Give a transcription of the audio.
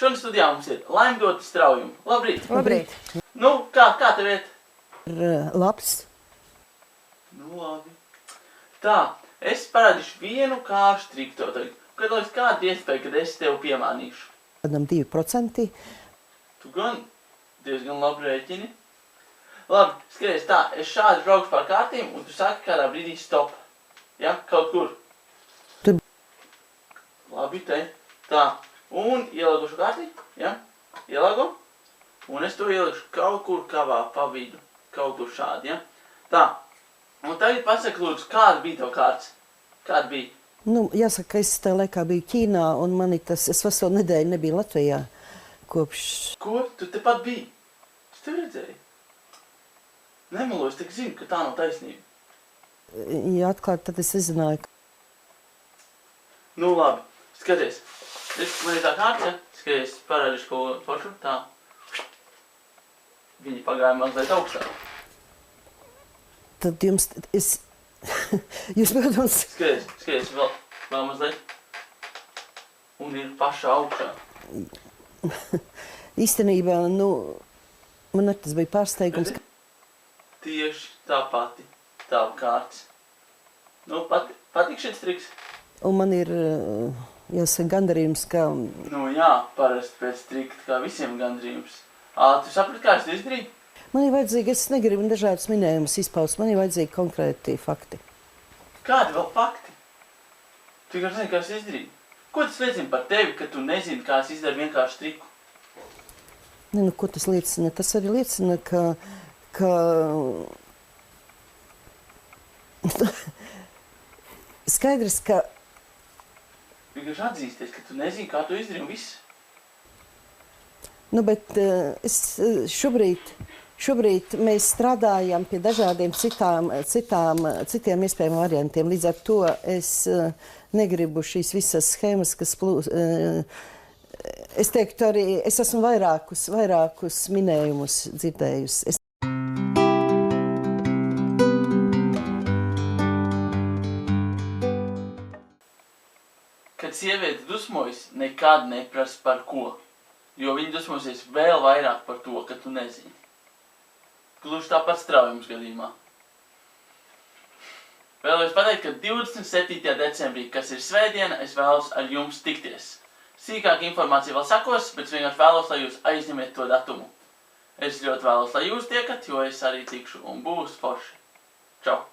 Šodien studijā mums ir Laimdota Straujuma. Labrīt! Labrīt! Nu, kā tev iet? Labs. Nu, labi. Tā, es parādīšu vienu kāršu triku tev tagad. Kad liekas, kāda iespēja, kad es tev piemānīšu? Kādam 2%. Tu gan diezgan labi rēķini. Labi, skaties tā, es šādi braukšu pār kārtīm, un tu saki kādā brīdī stop. Ja, kaut kur. Tur. Labi, te. Tā. Un ielāgošu kārtī, ja? Ielāgo. Un es to ielikšu kaut kur kavā pa vidu. Kaut kur šādi, ja? Tā. Un tagad pasaki, lūdzu, kāda bija tev kārts? Kāda bija? Nu, jāsaka, es tajā laikā biju Ķīnā, un es veselu nedēļu nebiju Latvijā kopš... Ko? Tu tepat biji? Es tev redzēju. Nemelo, es tik zinu, ka tā nav taisnība. Ja atklāt, tad es nezināju. Nu, labi. Skaties. Man ir tā kārta, ja? Skaties, parādīšu kaut ko foršu. Tā. Viņi pagāja mazliet augstāk. Tad jums... Jūs, protams... Skaties, vēl mazliet. Un ir pašā augšā. Īstenībā, nu, man tas bija pārsteigums. Tieši tā pati, tava kārtas. Nu, patīk šis triks? Un man ir, jāsaka, gandarījums, ka... Nu jā, parasti pēc trika, kā visiem gandarījums. Tu saprati, kā es to izdarīju? Man ir vajadzīgi, es negribu dažādas minējumus izpaust, man ir vajadzīgi konkrēti fakti. Kādi vēl fakti? Tu vienkārši nezini, kā es izdarīju. Ko tas liecina par tevi, ka tu nezini, kā es izdaru vienkārši triku? Ne, nu, ko tas liecina? Tas arī liecina, ka skaidrs, ka... Vienkārši atzīsties, ka tu nezini, kā to izdarīju un viss. Nu, bet šobrīd mēs strādājam pie dažādiem citiem iespējamiem variantiem. Līdz ar to es negribu šīs visas schēmas, kas plūs... Es teiktu arī, es esmu vairākus minējumus dzirdējusi. Kad sieviete dusmojas, nekad neprasa par ko, jo viņa dusmosies vēl vairāk par to, ka tu nezini. Gluži tāpat Straujums gadījumā. Vēlos pateikt, ka 27. decembrī, kas ir svētdiena, es vēlos ar jums tikties. Sīkāka informācija vēl sakos, bet vienkārši vēlos, lai jūs aizņemiet to datumu. Es ļoti vēlos, lai jūs tiekat, jo es arī tikšu un būs forši. Čau!